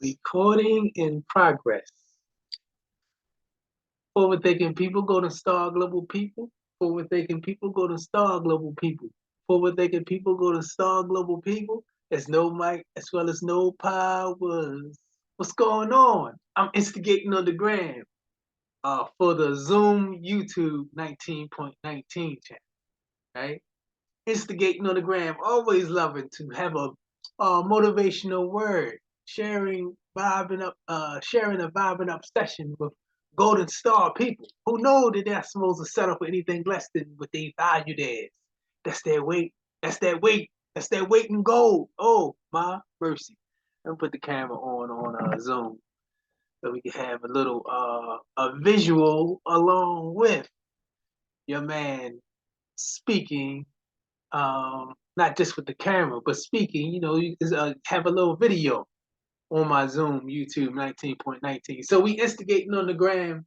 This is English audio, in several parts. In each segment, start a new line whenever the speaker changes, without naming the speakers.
Recording in progress. Forward thinking people go to Star Global People. Forward thinking people go to Star Global People. Forward thinking people go to Star Global People. There's no mic as well as no powers. What's going on? I'm instigating on the gram for the Zoom YouTube 19.19 channel, right? Instigating on the gram, always loving to have a motivational word, sharing a vibing up session with golden star people who know that they're supposed to settle for anything less than what they valued as. That's their weight. That's that weight. That's that weight in gold. Oh my mercy! Let me put the camera on Zoom so we can have a little a visual along with your man speaking, not just with the camera, but speaking, you have a little video on my Zoom YouTube 19.19. So we instigating on the gram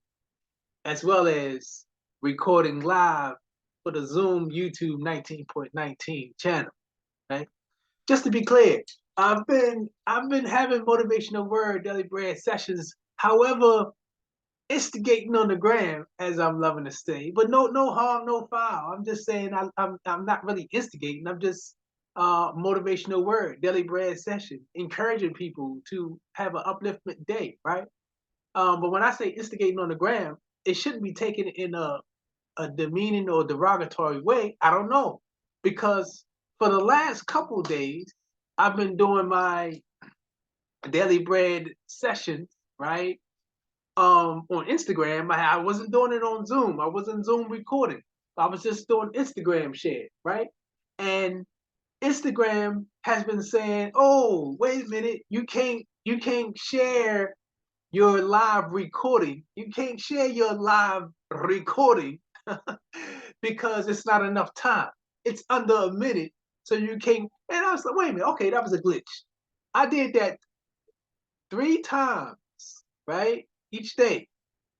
as well as recording live for the Zoom YouTube 19.19 channel, right? Just to be clear, I've been having motivational word daily bread sessions. However, instigating on the gram, as I'm loving to say, but no harm, no foul. I'm just saying I'm not really instigating. I'm just motivational word, daily bread session, encouraging people to have an upliftment day, right? But when I say instigating on the gram, it shouldn't be taken in a demeaning or derogatory way. I don't know, because for the last couple of days, I've been doing my daily bread sessions, right? On Instagram. I wasn't doing it on Zoom. I wasn't Zoom recording. I was just doing Instagram share, right? And Instagram has been saying, "Oh, wait a minute, you can't share your live recording. You can't share your live recording because it's not enough time. It's under a minute, so you can't." And I was like, "Wait a minute, okay, that was a glitch." I did that 3 times, right? Each day.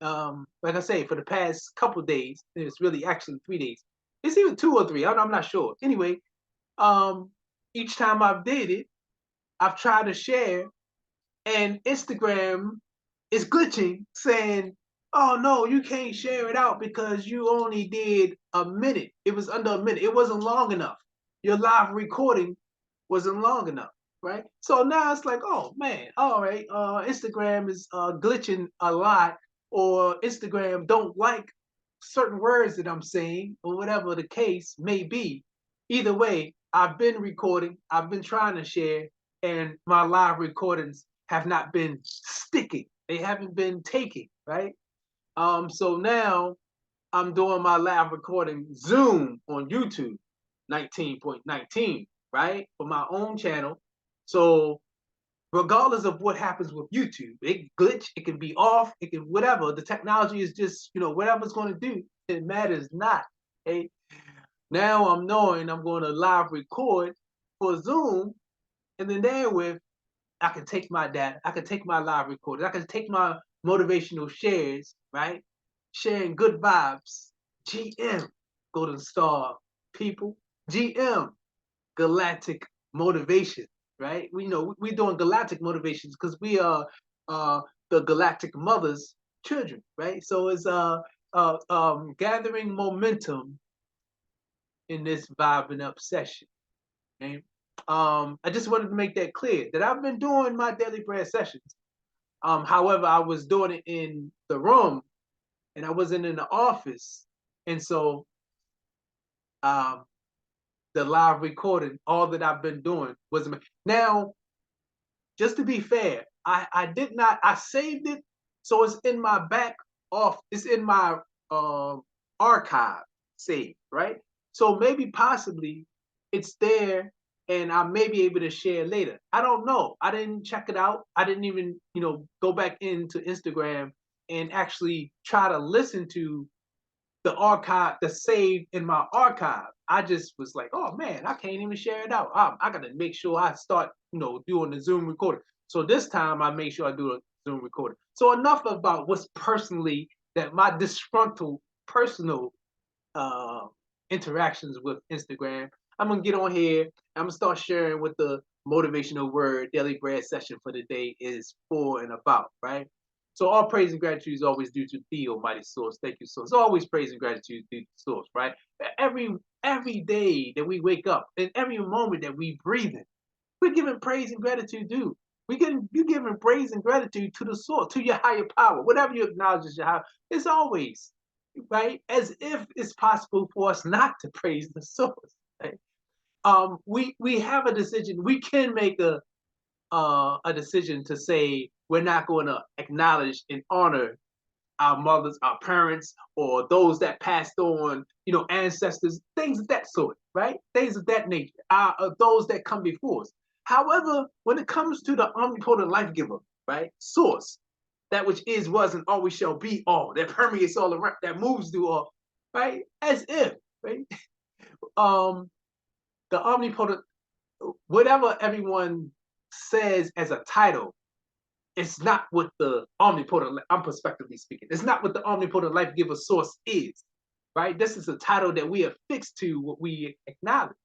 Like I say, for the past couple days, it's really actually 3 days. It's even 2 or 3. I'm not sure. Anyway, um, each time I've did it, I've tried to share, and Instagram is glitching, saying, "Oh no, you can't share it out because you only did a minute. It was under a minute. It wasn't long enough. Your live recording wasn't long enough." Right? So now it's like, oh man, all right, Instagram is glitching a lot, or Instagram don't like certain words that I'm saying, or whatever the case may be. Either way, I've been recording, I've been trying to share, and my live recordings have not been sticking. They haven't been taking, right? So now I'm doing my live recording Zoom on YouTube 19.19, right? For my own channel. So regardless of what happens with YouTube, it glitch, it can be off, it can whatever. The technology is just, whatever it's going to do, it matters not. Okay. Now I'm knowing I'm going to live record for Zoom, and then therewith I can take my data, I can take my live recording, I can take my motivational shares, right? Sharing good vibes. GM, Golden Star people. GM, Galactic Motivation, right? We're doing galactic motivations because we are the galactic mother's children, right? So it's gathering momentum in this vibing up session. Okay? I just wanted to make that clear that I've been doing my daily bread sessions. However, I was doing it in the room and I wasn't in the office. And so um, the live recording, all that I've been doing was now, just to be fair, I did not, I saved it. So it's in my it's in my archive saved, right? So maybe possibly it's there and I may be able to share later. I don't know. I didn't check it out. I didn't even, go back into Instagram and actually try to listen to the archive, the save in my archive. I just was like, oh man, I can't even share it out. I got to make sure I start, doing the Zoom recording. So this time I make sure I do a Zoom recording. So enough about what's personally that my disgruntled personal uh, interactions with Instagram. I'm gonna get on here. I'm gonna start sharing with the motivational word, daily bread session for the day is for and about, right? So all praise and gratitude is always due to the Almighty Source. Thank you, Source. Always praise and gratitude due to Source, right? Every day that we wake up and every moment that we breathe in, we're giving praise and gratitude due. You're giving praise and gratitude to the source, to your higher power. Whatever you acknowledge as your higher, it's always right, as if it's possible for us not to praise the source. Right? We have a decision. We can make a decision to say we're not going to acknowledge and honor our mothers, our parents, or those that passed on, ancestors, things of that sort, right? Things of that nature, those that come before us. However, when it comes to the omnipotent life giver, right, source, that which is, was, and always shall be all, that permeates all around, that moves through all, right? As if, right? The omnipotent, whatever everyone says as a title, it's not what the omnipotent, I'm prospectively speaking, it's not what the omnipotent life giver source is, right? This is a title that we are fixed to what we acknowledge,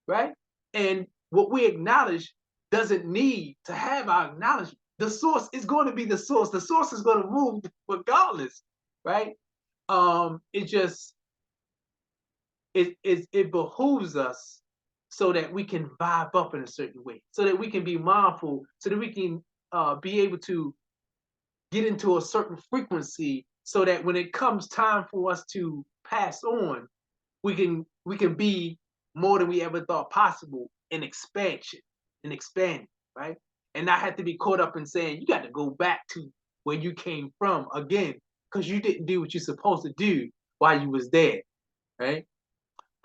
right? And what we acknowledge doesn't need to have our acknowledgement. The source is going to be the source. The source is going to move regardless, right? It just, it behooves us so that we can vibe up in a certain way, so that we can be mindful, so that we can be able to get into a certain frequency, so that when it comes time for us to pass on, we can be more than we ever thought possible in expansion, in expanding, right? And not have to be caught up in saying you got to go back to where you came from again because you didn't do what you're supposed to do while you was there, right?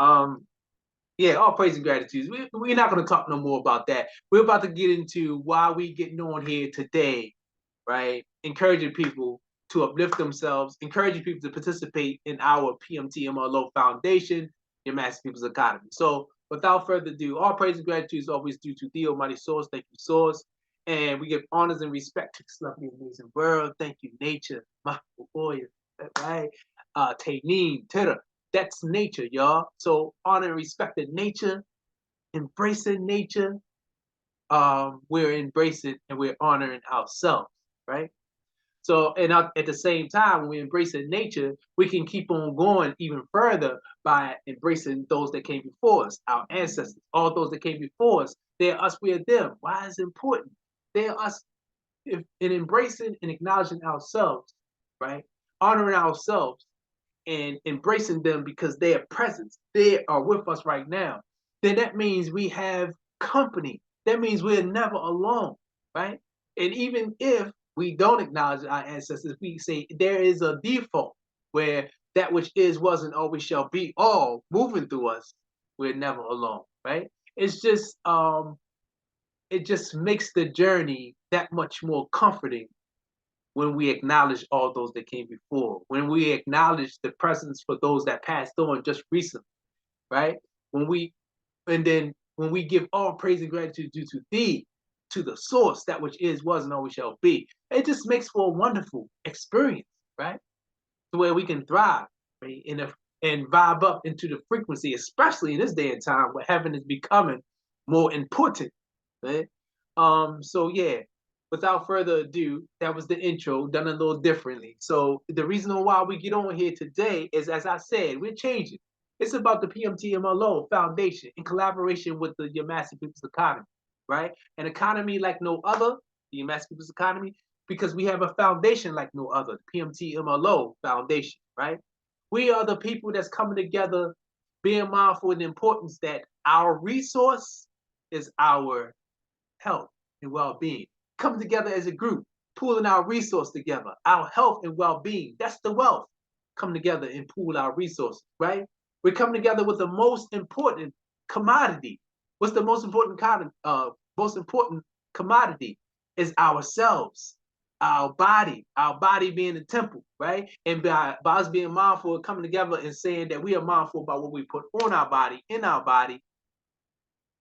Um, yeah, all praise and gratitude. We're not going to talk no more about that. We're about to get into why we getting on here today, right? Encouraging people to uplift themselves, encouraging people to participate in our p.m.t.m.l.o Foundation, your Master People's Academy. So without further ado, all praise and gratitude is always due to the Almighty Source. Thank you, Source. And we give honors and respect to this lovely, amazing world. Thank you, nature, my boy, right? Taineen, Titter. That's nature, y'all. So honor and respect in nature, embracing nature. We're embracing and we're honoring ourselves, right? So, and at the same time, when we embrace nature, we can keep on going even further by embracing those that came before us, our ancestors, all those that came before us. They're us, we are them. Why is it important? They're us. If in embracing and acknowledging ourselves, right? Honoring ourselves and embracing them because their presence, they are with us right now, then that means we have company. That means we're never alone, right? And even if we don't acknowledge our ancestors, we say there is a default where that which is, was, and always shall be all moving through us. We're never alone, right? It's just it just makes the journey that much more comforting when we acknowledge all those that came before, when we acknowledge the presence for those that passed on just recently, right? When we and then when we give all praise and gratitude due to thee, to the source, that which is, was, and always shall be, it just makes for a wonderful experience, right? To where we can thrive, right? And vibe up into the frequency, especially in this day and time where heaven is becoming more important, right? So yeah, without further ado, that was the intro done a little differently. So the reason why we get on here today is, as I said, we're changing. It's about the p.m.t.m.l.o Foundation in collaboration with the Yamassee People's Economy, right? An economy like no other, the Yamassee People's Economy, because we have a foundation like no other, the p.m.t.m.l.o Foundation, right? We are the people that's coming together, being mindful of the importance that our resource is our health and well-being. Coming together as a group, pooling our resource together, our health and well-being. That's the wealth. Come together and pool our resources, right? We're coming together with the most important commodity. What's the most important commodity is ourselves, our body being the temple, right? And by us being mindful of coming together and saying that we are mindful about what we put on our body, in our body,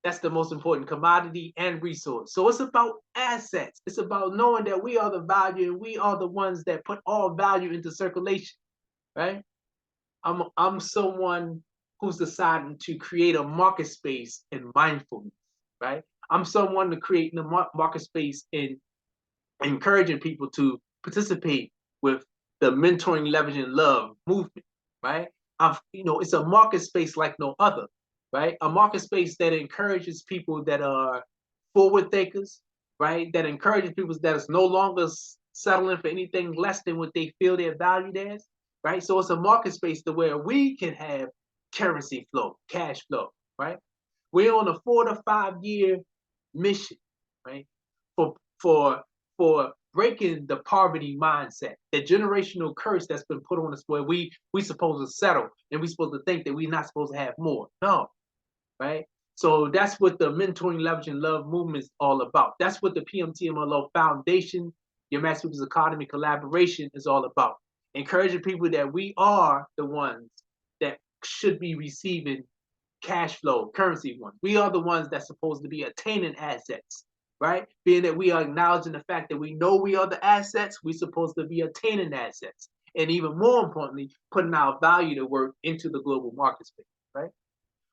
that's the most important commodity and resource. So it's about assets. It's about knowing that we are the value and we are the ones that put all value into circulation, right? I'm someone who's deciding to create a market space in mindfulness, right? I'm someone to create the market space and encouraging people to participate with the mentoring, leveraging love movement, right? It's a market space like no other, right? A market space that encourages people that are forward thinkers, right? That encourages people that is no longer settling for anything less than what they feel they're valued as, right? So it's a market space to where we can have currency flow, cash flow, right? We're on a 4 to 5 year mission, right? For for for breaking the poverty mindset, the generational curse that's been put on us where we supposed to settle and we supposed to think that we're not supposed to have more. No, right? So that's what the mentoring, leveraging love movement is all about. That's what the p.m.t.m.l.o Foundation, your Master People's Economy collaboration is all about. Encouraging people that we are the ones that should be receiving cash flow, currency ones. We are the ones that's supposed to be attaining assets, right? Being that we are acknowledging the fact that we know we are the assets, we're supposed to be attaining assets. And even more importantly, putting our value to work into the global market space, right?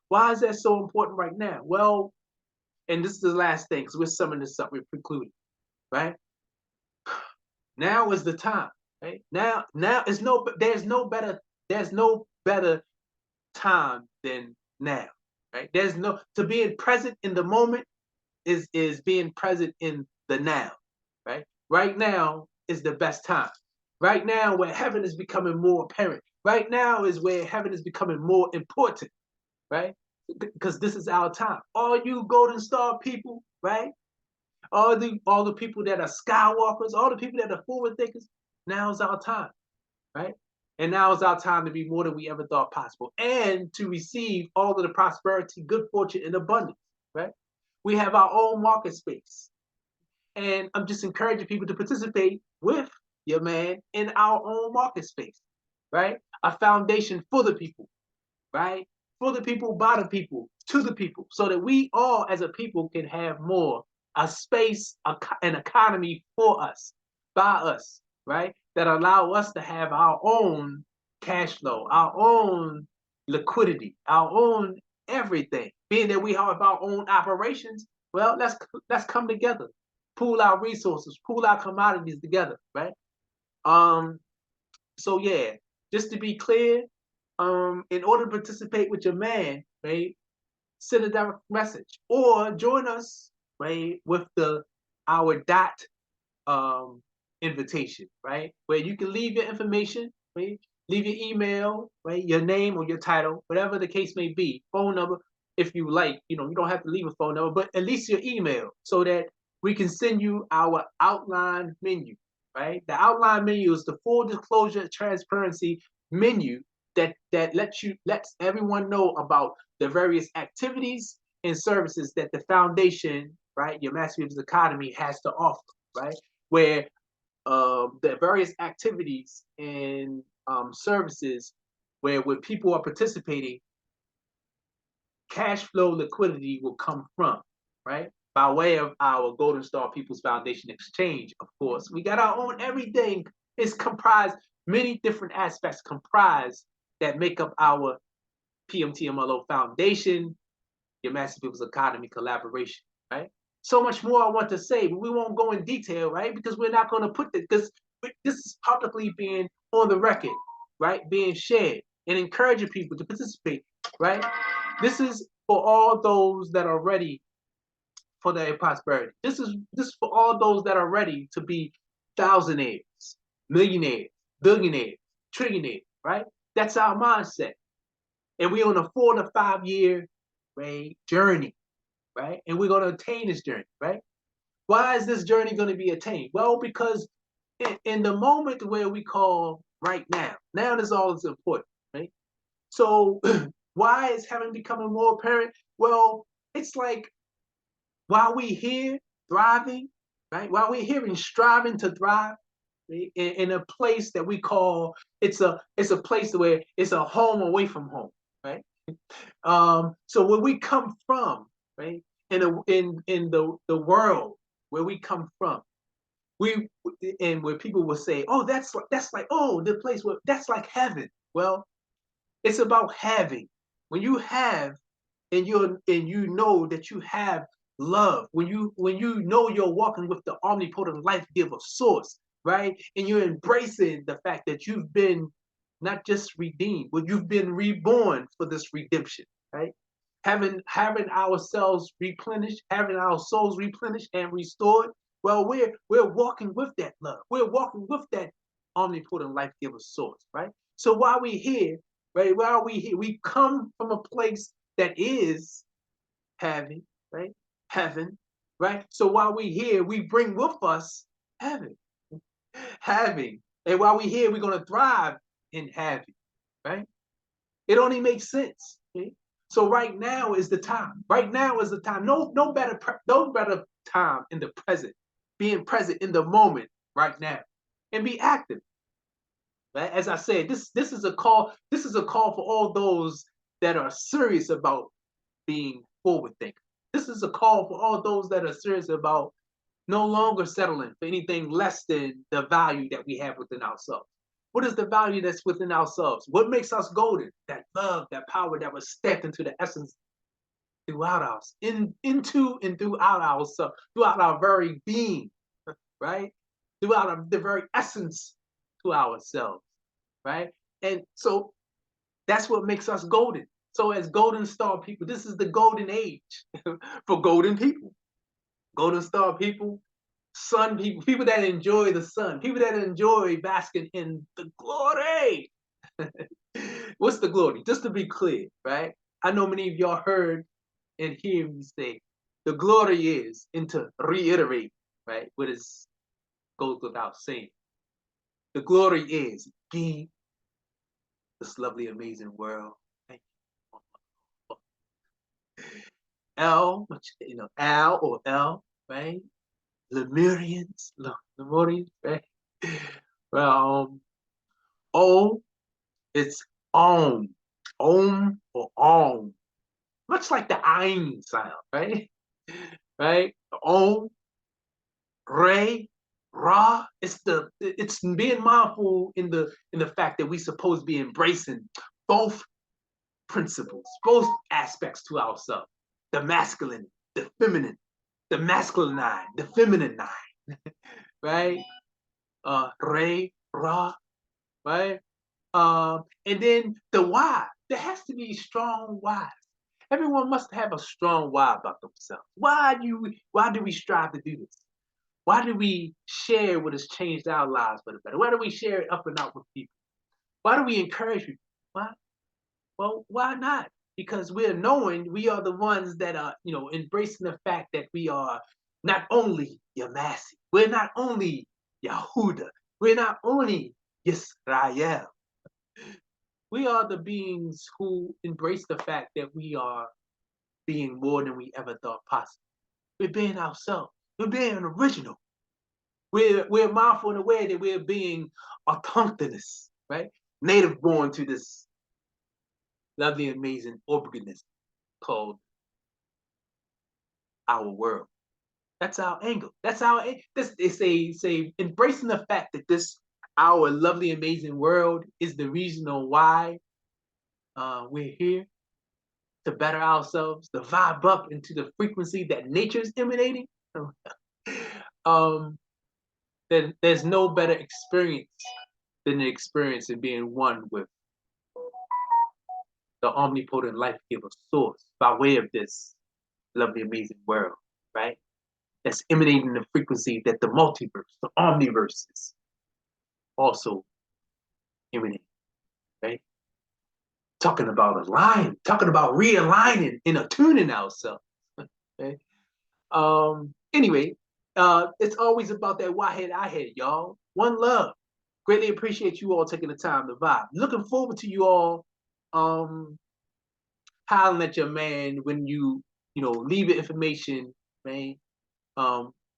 Why is that so important right now? Well, and this is the last thing, because we're summing this up, we're precluding, right? Now is the time, right? Now is there's no better time than now, right? There's no to being present in the moment is being present in the now, right? Right now is the best time. Right now, where heaven is becoming more apparent. Right now is where heaven is becoming more important, right? Because this is our time. All you golden star people, right? All the people that are skywalkers, all the people that are forward thinkers, now is our time, right? And now is our time to be more than we ever thought possible and to receive all of the prosperity, good fortune, and abundance, right? We have our own market space. And I'm just encouraging people to participate with your man in our own market space, right? A foundation for the people, right? For the people, by the people, to the people, so that we all as a people can have more, a space, an economy for us, by us, right? That allow us to have our own cash flow, our own liquidity, our own everything. Being that we have our own operations, well, let's come together, pool our resources, pool our commodities together, right? Um, so yeah, just to be clear, in order to participate with your man, right, send a direct message or join us, right, with our dot invitation, right, where you can leave your information, right, leave your email, right, your name or your title, whatever the case may be, phone number, if you like, you don't have to leave a phone number, but at least your email so that we can send you our outline menu, right? The outline menu is the full disclosure transparency menu that lets everyone know about the various activities and services that the foundation, right, your Master People's Academy has to offer, right? Where the various activities and services where people are participating, cash flow liquidity will come from, right? By way of our Golden Star People's Foundation Exchange, of course. We got our own everything. It's comprised, many different aspects comprised that make up our p.m.t.m.l.o Foundation, your Master People's Academy collaboration, right? So much more I want to say, but we won't go in detail, right? Because we're not going to put this, because this is publicly being on the record, right? Being shared and encouraging people to participate, right? This is for all those that are ready for their prosperity. This is for all those that are ready to be thousandaires, millionaires, billionaires, trillionaires, right? That's our mindset. And we're on a 4 to 5 year, right, journey, right? And we're going to attain this journey, right? Why is this journey going to be attained? Well, because in the moment where we call right now is all that's important, right? So why is heaven becoming more apparent? Well, it's like while we here thriving, right? While we're here and striving to thrive, right? In a place that we call it's a place where it's a home away from home, right? So where we come from, right? In the world where we come from, we and where people will say, oh, that's like oh the place where that's like heaven. Well, it's about having. When you have and you know that you have love, when you know you're walking with the omnipotent life giver source, right? And you're embracing the fact that you've been not just redeemed, but you've been reborn for this redemption, right? Having ourselves replenished, having our souls replenished and restored. Well, we're walking with that love. We're walking with that omnipotent life giver source, right? So while we here, right, while we here, we come from a place that is having, right? Heaven, right? So while we here, we bring with us heaven, having. And while we here, we're going to thrive in having, right? It only makes sense. Okay? So right now is the time. Right now is the time. No better time in the present. Being present in the moment right now, and be active. Right? As I said, this is a call. This is a call for all those that are serious about being forward thinkers. This is a call for all those that are serious about no longer settling for anything less than the value that we have within ourselves. What is the value that's within ourselves? What makes us golden? That love, that power that was stepped into the essence throughout us, into and throughout ourselves, throughout our very being, right? Throughout the very essence to ourselves, right? And so that's what makes us golden. So as golden star people, this is the golden age for golden people. Golden star people, sun people, people that enjoy the sun, people that enjoy basking in the glory. What's the glory? Just to be clear, right? I know many of y'all heard and hear me say, the glory is, and to reiterate, right, what is goes without saying. The glory is be this lovely, amazing world. Thank you. L, you know, Al or L, right? Lemurians, Lemurians, right? Well, O, it's Om or Om, much like the Ein sound, right? Right? Om, Re, Ra. It's being mindful in the fact that we supposed to be embracing both principles, both aspects to ourselves, the masculine, the feminine, the masculine nine, the feminine nine, right? Re, Ra, right? And then the why. There has to be strong why. Everyone must have a strong why about themselves. Why do we strive to do this? Why do we share what has changed our lives for the better? Why do we share it up and out with people? Why do we encourage people? Why? Well, why not? Because we're knowing we are the ones that are, embracing the fact that we are not only Yamassee, we're not only Yahuda, we're not only Yisrael. We are the beings who embrace the fact that we are being more than we ever thought possible. We're being ourselves. We're being original. We're mindful and aware that we're being autochthonous, right? Native born to this lovely, amazing organism called our world. That's our angle. That's our this is say embracing the fact that this our lovely, amazing world is the reason why we're here to better ourselves, to vibe up into the frequency that nature's emanating. um, then there's no better experience than the experience of being one with the omnipotent life giver source by way of this lovely, amazing world, right? That's emanating the frequency that the multiverse, the omniverse is also emanating, right? Talking about align, talking about realigning and attuning ourselves. Okay? Anyway, it's always about that why head, I head, y'all. One love. Greatly appreciate you all taking the time to vibe. Looking forward to you all hollering at your man when leave your information, man,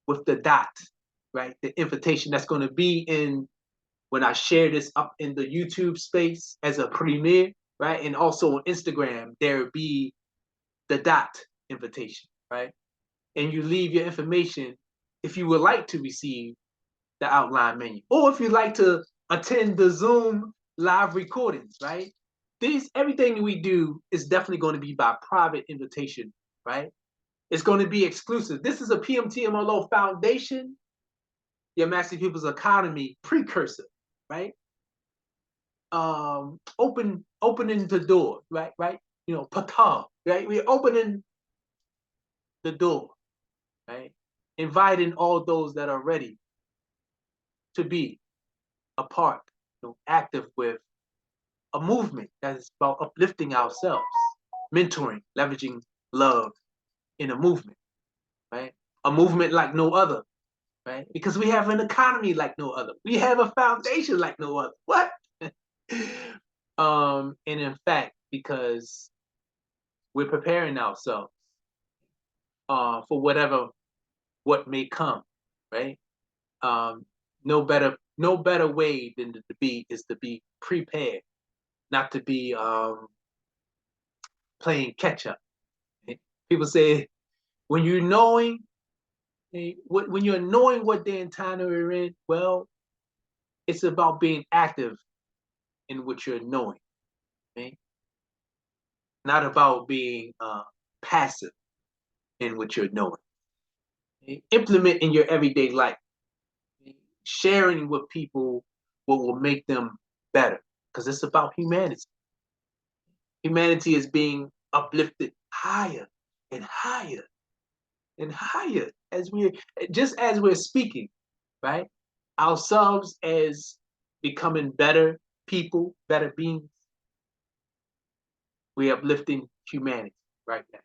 with the dot, right? The invitation that's going to be in when I share this up in the YouTube space as a premiere, right? And also on Instagram, there will be the dot invitation, right? And you leave your information if you would like to receive the outline menu, or if you'd like to attend the Zoom live recordings, right? Everything we do is definitely going to be by private invitation, right? It's going to be exclusive. This is a p.m.t.m.l.o foundation, your Master People's Economy precursor, right? Opening the door, right? You know, pata, right? We're opening the door, right? Inviting all those that are ready to be a part, you know, active with a movement that is about uplifting ourselves, mentoring, leveraging love in a movement, right? A movement like no other, right? Because we have an economy like no other. We have a foundation like no other. What? And in fact, because we're preparing ourselves for what may come, right? Um, no better way than to be prepared, not to be playing catch up. People say when you're knowing when you're knowing what day and time that we're in, well, it's about being active in what you're knowing, right? Not about being passive in what you're knowing. Okay? Implement in your everyday life, okay? Sharing with people what will make them better, because it's about humanity. Humanity is being uplifted higher and higher and higher as we're speaking, right? Ourselves as becoming better people, better beings. We're uplifting humanity right now.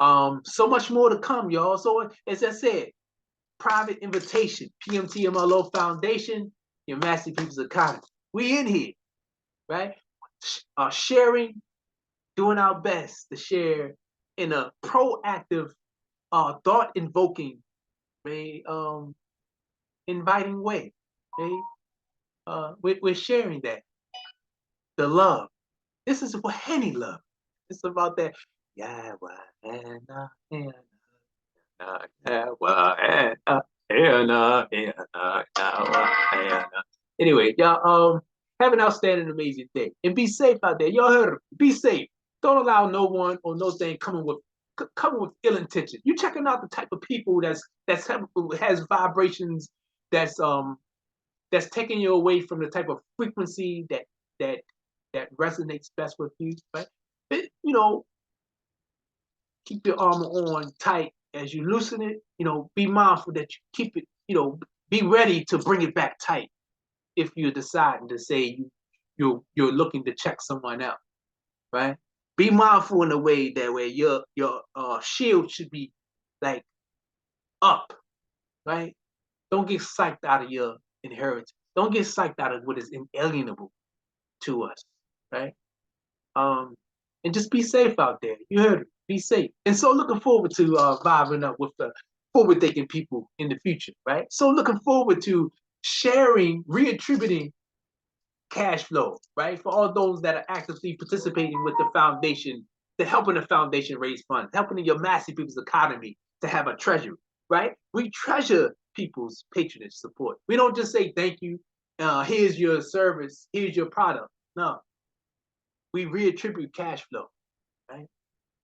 Right? So much more to come, y'all. So as I said, private invitation, p.m.t.m.l.o Foundation, your Master People's Economy. We in here, right? Sharing, doing our best to share in a proactive, thought-invoking, right? Inviting way. Okay? We're sharing that. The love. This is what Henny love. It's about that. Yeah, anyway, y'all have an outstanding, amazing day. And be safe out there. Y'all heard it. Be safe. Don't allow no one or no thing coming with ill intention. You checking out the type of people that's has vibrations that's taking you away from the type of frequency that that resonates best with you, right? But, you know, keep your armor on tight as you loosen it. You know, be mindful that you keep it. You know, be ready to bring it back tight if you're deciding to say you're looking to check someone out, right? Be mindful in a way that where your shield should be like up, right? Don't get psyched out of your inheritance. Don't get psyched out of what is inalienable to us, right? And just be safe out there. You heard it. Be safe. And so looking forward to vibing up with the forward-thinking people in the future, right? So looking forward to sharing, reattributing cash flow, right? For all those that are actively participating with the foundation, to helping the foundation raise funds, helping your Massive People's Economy to have a treasury, right? We treasure people's patronage support. We don't just say thank you, here's your service, here's your product. No, we reattribute cash flow, right?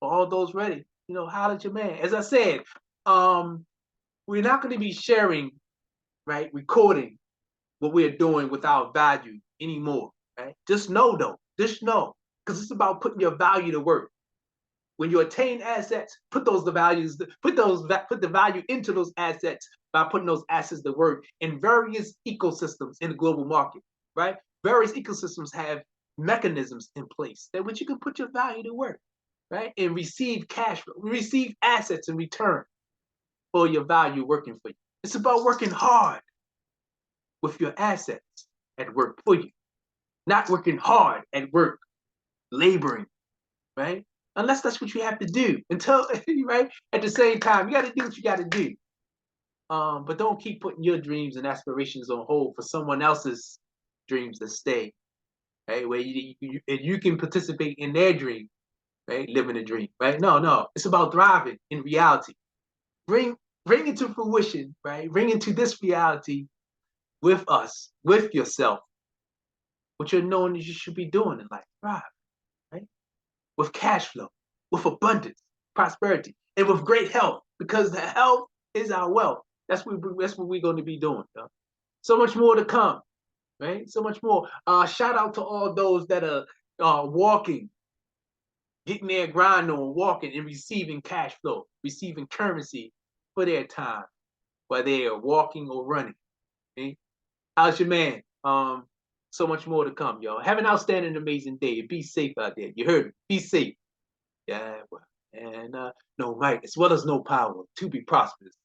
For all those ready, you know, holler at your man. As I said, we're not going to be sharing, right, recording what we're doing with our value anymore, right? Just know though, just know, because it's about putting your value to work. When you attain assets, put the value into those assets by putting those assets to work in various ecosystems in the global market, right? Various ecosystems have mechanisms in place that which you can put your value to work, right? And receive cash flow, receive assets in return for your value working for you. It's about working hard with your assets at work for you, not working hard at work, laboring, right? Unless that's what you have to do. Until, right? At the same time, you got to do what you got to do. But don't keep putting your dreams and aspirations on hold for someone else's dreams to stay, right? Where you can participate in their dream, right? Living a dream, right? No, it's about thriving in reality. Bring into fruition, right? Bring into this reality with us, with yourself, what you're knowing that you should be doing in life. Thrive, right? With cash flow, with abundance, prosperity, and with great health, because the health is our wealth. That's what we're going to be doing. Yo. So much more to come, right? So much more. Shout out to all those that are walking, getting their grind on, walking and receiving cash flow, receiving currency for their time, while they are walking or running. Okay? How's your man? So much more to come, y'all. Have an outstanding, amazing day. Be safe out there. You heard me. Be safe. Yeah, well, and no might as well as no power to be prosperous,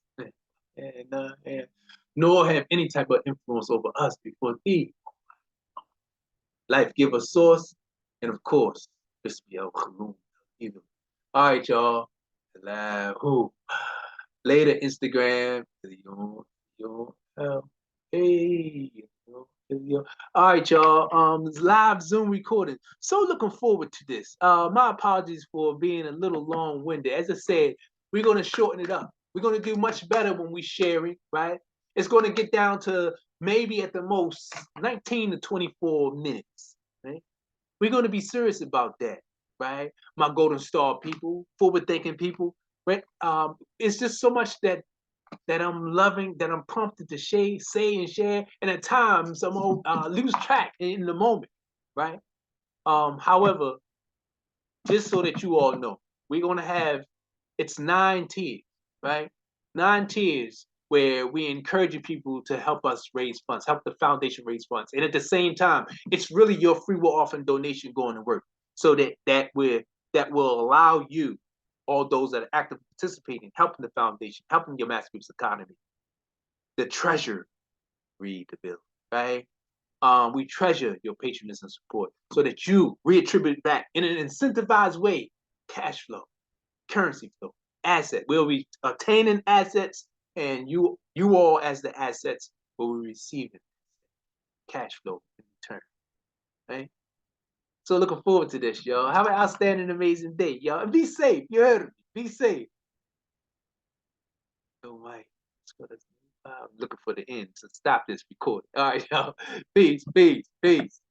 and nor have any type of influence over us before thee. Life give us source, and of course, this be El Khalum. All right, y'all. Who? Later, Instagram. Hey. All right, y'all. This live Zoom recording. So looking forward to this. My apologies for being a little long-winded. As I said, we're gonna shorten it up. We're gonna do much better when we sharing, right? It's gonna get down to maybe at the most 19 to 24 minutes, right? We're gonna be serious about that, right? My Golden Star people, forward-thinking people, right? It's just so much that I'm loving, that I'm prompted to say and share, and at times I'm lose track in the moment, right? However, just so that you all know, we're gonna have it's 9 tiers, right? 9 tiers where we encouraging people to help us raise funds, help the foundation raise funds, and at the same time, it's really your free will often donation going to work, so that will allow you, all those that are actively participating, helping the foundation, helping your mass groups economy, the treasure, read the bill, right? We treasure your patronage and support so that you reattribute back in an incentivized way, cash flow, currency flow, asset. We'll be attaining assets, and you all as the assets will be receiving cash flow in return, right? So looking forward to this, y'all. Have an outstanding, amazing day, y'all. And be safe. You heard me. Be safe. Oh my. I'm looking for the end to stop this recording. All right, y'all. Peace, peace, peace.